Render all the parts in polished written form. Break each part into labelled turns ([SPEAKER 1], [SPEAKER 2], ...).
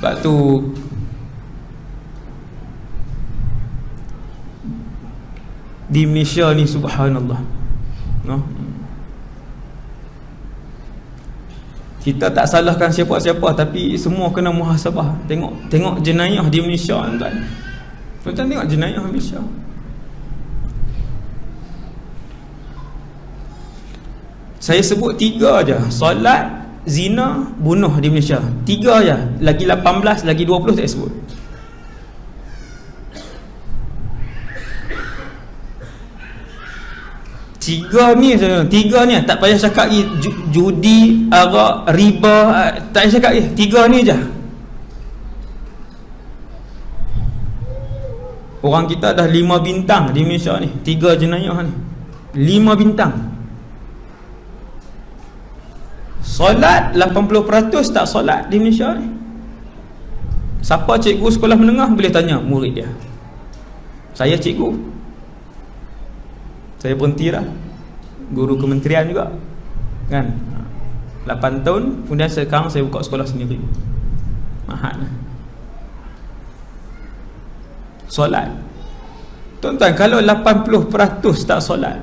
[SPEAKER 1] Sebab tu di Malaysia ni subhanallah, no? Kita tak salahkan siapa-siapa, tapi semua kena muhasabah. Tengok jenayah di Malaysia, tuan. Tuan tengok jenayah di Malaysia. Saya sebut 3 aja. Solat, zina, bunuh di Malaysia. 3 aja. Lagi 18, lagi 20 tak sebut. Tiga ni tak payah cakap lagi judi, arak, riba, tak payah cakap lagi. 3 ni je. Orang kita dah 5 bintang di Malaysia ni. 3 jenayah ni 5 bintang. Solat 80% tak solat di Malaysia ni. Siapa cikgu sekolah menengah boleh tanya murid dia. Saya cikgu, saya berhenti dah, guru kementerian juga kan, 8 tahun. Kemudian sekarang saya buka sekolah sendiri, mahal lah. Solat, tuan-tuan, kalau 80% tak solat,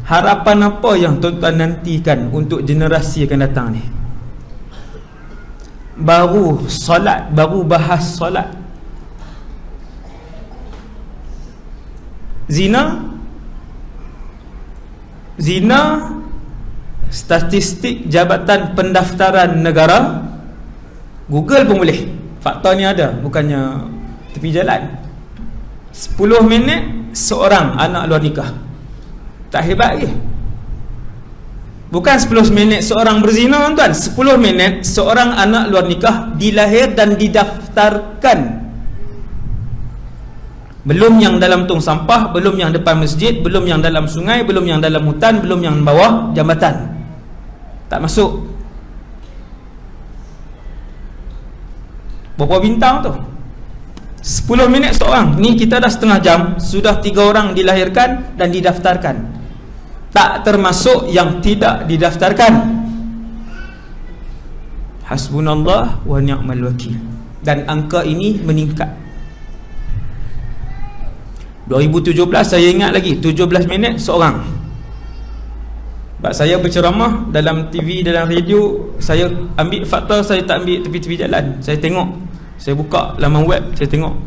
[SPEAKER 1] harapan apa yang tuan-tuan nantikan untuk generasi akan datang ni? Baru solat, baru bahas solat. Zina, statistik Jabatan Pendaftaran Negara, Google pun boleh, fakta ni ada, bukannya tepi jalan. 10 minit seorang anak luar nikah. Tak hebat ke? Bukan 10 minit seorang berzina, tuan. 10 minit seorang anak luar nikah dilahir dan didaftarkan. Belum yang dalam tong sampah, belum yang depan masjid, belum yang dalam sungai, belum yang dalam hutan, belum yang bawah jambatan. Tak masuk. Berapa bintang tu? 10 minit seorang. Ni kita dah setengah jam, sudah 3 orang dilahirkan dan didaftarkan. Tak termasuk yang tidak didaftarkan. Hasbunallah wa ni'mal wakil. Dan angka ini meningkat. 2017 saya ingat lagi, 17 minit seorang. Sebab saya berceramah dalam TV, dalam radio, saya ambil fakta, saya tak ambil tepi-tepi jalan. Saya tengok, saya buka laman web, saya tengok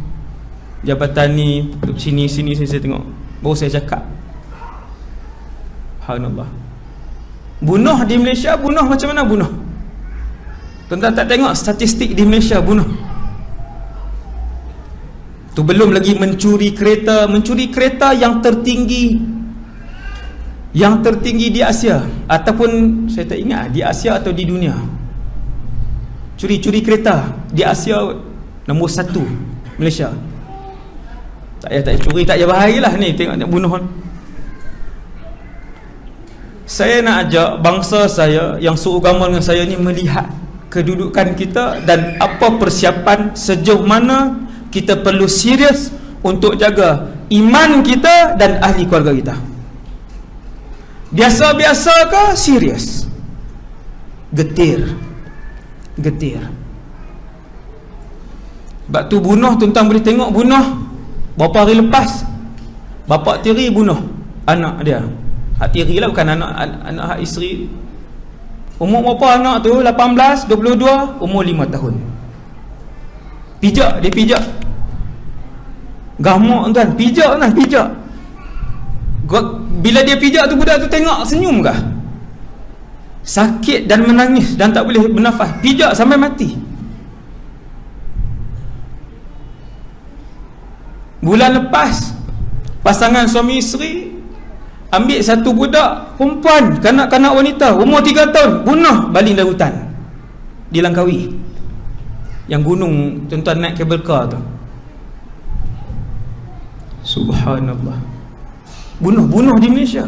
[SPEAKER 1] jabatan ni, sini saya tengok, baru saya cakap. Subhanallah. Bunuh di Malaysia, bunuh macam mana bunuh? Tuan-tuan tak tengok statistik di Malaysia bunuh? Tu belum lagi mencuri kereta yang tertinggi di Asia, ataupun saya tak ingat di Asia atau di dunia. Curi kereta di Asia nombor 1 Malaysia. Tak payah curi, tak payah bahayalah ni, tengok bunuh. Saya nak ajak bangsa saya yang seagama dengan saya ni melihat kedudukan kita dan apa persiapan, sejauh mana kita perlu serius untuk jaga iman kita dan ahli keluarga kita. Biasa-biasa ke serius? Getir. Sebab tu bunuh, tuan-tuan boleh tengok bunuh. Berapa hari lepas bapa tiri bunuh anak dia. Hak tiri lah, bukan anak hak isteri. Umur berapa anak tu? 18, 22, umur 5 tahun. Dia pijak. Gamak tuan, pijak. Bila dia pijak tu, budak tu tengok senyum kah? Sakit dan menangis dan tak boleh bernafas. Pijak sampai mati. Bulan lepas, pasangan suami isteri ambil satu budak perempuan, kanak-kanak wanita, umur 3 tahun, bunuh baling dalam hutan di Langkawi. Yang gunung, tuan-tuan naik kabel car tu. Subhanallah. Bunuh di Malaysia.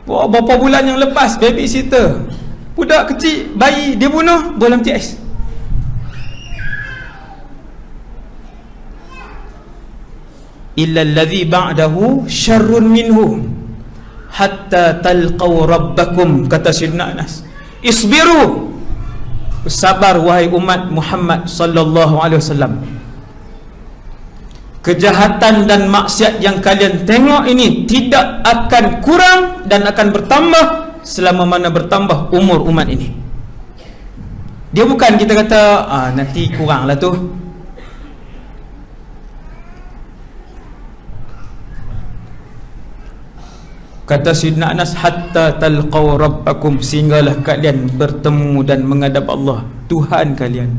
[SPEAKER 1] Berapa bulan yang lepas, babysitter, budak kecil, bayi, dia bunuh bola MTS. Illa alladhi ba'dahu syarrun minhu hatta talqaw rabbakum, kata Sayyidina Anas. Isbiru, bersabar wahai umat Muhammad sallallahu alaihi wasallam. Kejahatan dan maksiat yang kalian tengok ini tidak akan kurang dan akan bertambah selama mana bertambah umur umat ini. Dia bukan kita kata nanti kurang lah tu. Kata Sayyidina Anas, hatta talqaw rabbakum, sehinggalah kalian bertemu dan menghadap Allah Tuhan kalian.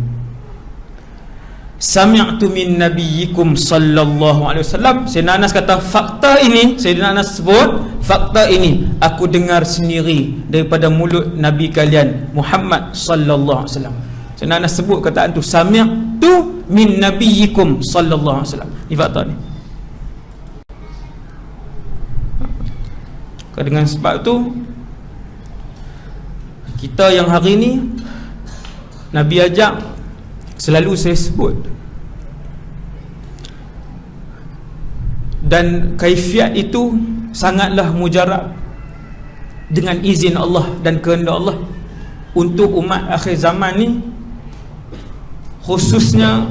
[SPEAKER 1] Sami'tu min nabiyyikum sallallahu alaihi wasallam. Sayyidina Anas kata fakta ini, Sayyidina Anas sebut fakta ini aku dengar sendiri daripada mulut Nabi kalian Muhammad sallallahu alaihi wasallam. Sayyidina Anas sebut kataan tu, sami'tu min nabiyyikum sallallahu alaihi wasallam. Ini fakta ni. Dengan sebab tu kita yang hari ni Nabi ajak, selalu saya sebut, dan kaifiat itu sangatlah mujarab dengan izin Allah dan kehendak Allah untuk umat akhir zaman ni, khususnya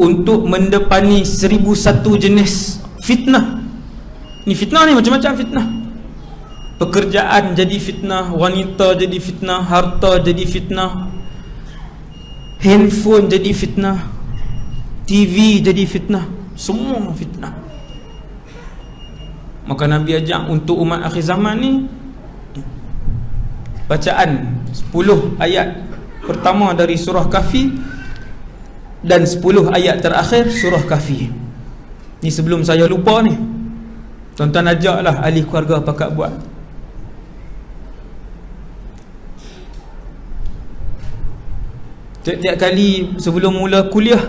[SPEAKER 1] untuk mendepani 1001 jenis fitnah. Ni fitnah ni macam-macam fitnah. Pekerjaan jadi fitnah, wanita jadi fitnah, harta jadi fitnah, handphone jadi fitnah, TV jadi fitnah, semua fitnah. Maka Nabi ajak untuk umat akhir zaman ni, bacaan 10 ayat pertama dari surah Kahfi dan 10 ayat terakhir surah Kahfi. Ni sebelum saya lupa ni, tuan-tuan ajaklah ahli keluarga pakat buat. Tiap-tiap kali sebelum mula kuliah,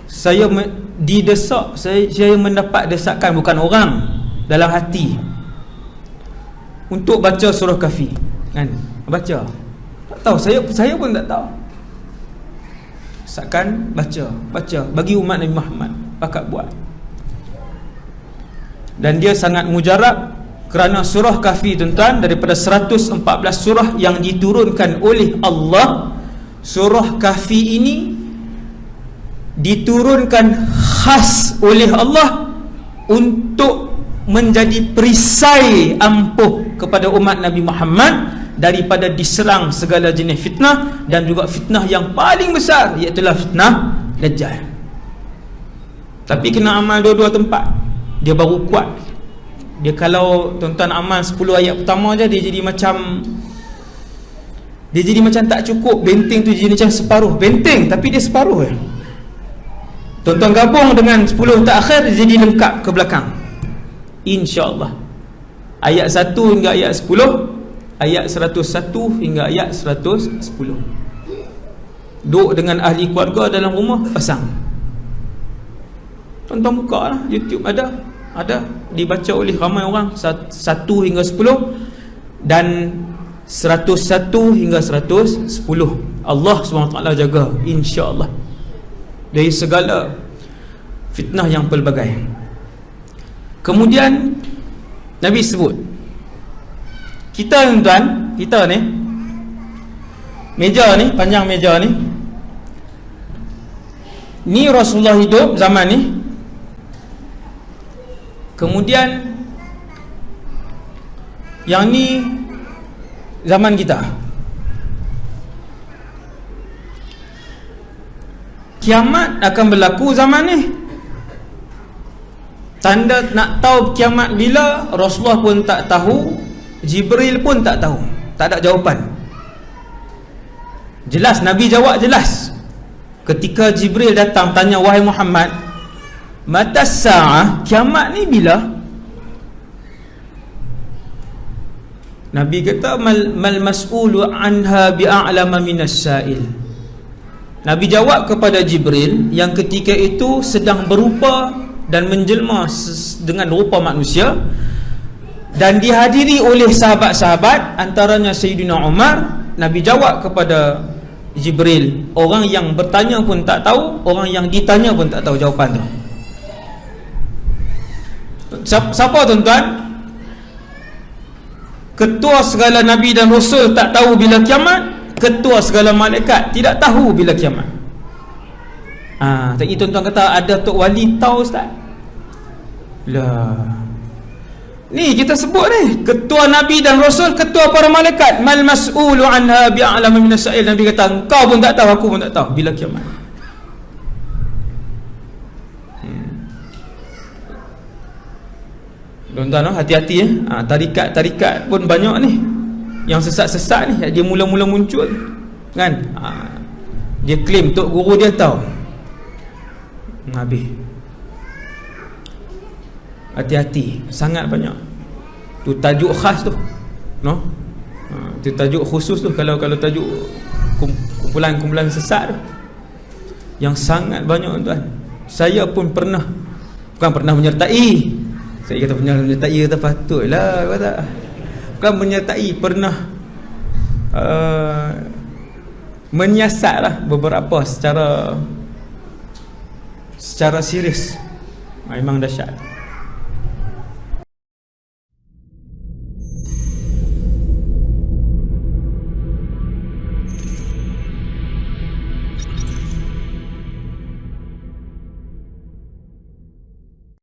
[SPEAKER 1] saya didesak, saya mendapat desakan, bukan orang, dalam hati, untuk baca surah Kahfi. Kan? Baca. Tak tahu, saya pun tak tahu. Desakan baca bagi umat Nabi Muhammad pakat buat. Dan dia sangat mujarab kerana surah Kahfi, tuan-tuan, daripada 114 surah yang diturunkan oleh Allah, surah Kahfi ini diturunkan khas oleh Allah untuk menjadi perisai ampuh kepada umat Nabi Muhammad daripada diserang segala jenis fitnah, dan juga fitnah yang paling besar, iaitu fitnah Dajjal. Tapi kena amal dua-dua tempat, dia baru kuat. Dia kalau tuan-tuan amal 10 ayat pertama je, dia jadi macam tak cukup. Benteng tu jadi macam separuh benteng, tapi dia separuh je. Tuan-tuan gabung dengan 10 terakhir, dia jadi lengkap ke belakang, insya-Allah. Ayat 1 hingga ayat 10, ayat 101 hingga ayat 110. Duduk dengan ahli keluarga dalam rumah, pasang. Tuan-tuan buka lah, YouTube ada dibaca oleh ramai orang, 1 hingga 10 dan 101 hingga 110. Allah SWT jaga, insya-Allah, dari segala fitnah yang pelbagai. Kemudian Nabi sebut, kita tuan-tuan, kita ni meja ni, panjang meja ni Rasulullah hidup zaman ni. Kemudian yang ni zaman kita. Kiamat akan berlaku zaman ni. Tanda nak tahu kiamat bila, Rasulullah pun tak tahu, Jibril pun tak tahu, tak ada jawapan. Jelas Nabi jawab jelas. Ketika Jibril datang tanya, wahai Muhammad, mata sa'ah, kiamat ni bila? Nabi kata, mal mas'ulu anha bi'a'lama minas sa'il. Nabi jawab kepada Jibril yang ketika itu sedang berupa dan menjelma dengan rupa manusia, dan dihadiri oleh sahabat-sahabat, antaranya Sayyidina Umar. Nabi jawab kepada Jibril, orang yang bertanya pun tak tahu, orang yang ditanya pun tak tahu jawapan tu. Siapa tuan-tuan? Ketua segala Nabi dan Rasul tak tahu bila kiamat, ketua segala malaikat tidak tahu bila kiamat. Tadi tuan-tuan kata ada Tok Wali tahu Ustaz. Lah, ni kita sebut ni, ketua Nabi dan Rasul, ketua para malaikat. Mal mas'ulu anha bi'alama minas sa'il. Nabi kata, engkau pun tak tahu, aku pun tak tahu bila kiamat. Tuan-tuan, hati-hati tarikat pun banyak ni yang sesat-sesat ni. Dia mula-mula muncul kan, dia claim tok guru dia tahu. Habis. Hati-hati, sangat banyak. Tu tajuk khas tu, no? Tu tajuk khusus tu. Kalau tajuk kumpulan-kumpulan sesat tu, yang sangat banyak tuan. Saya pun bukan pernah menyertai. Saya kata menyertai kata patutlah kata. Bukan menyertai, pernah menyiasatlah beberapa secara serius. Memang dahsyat.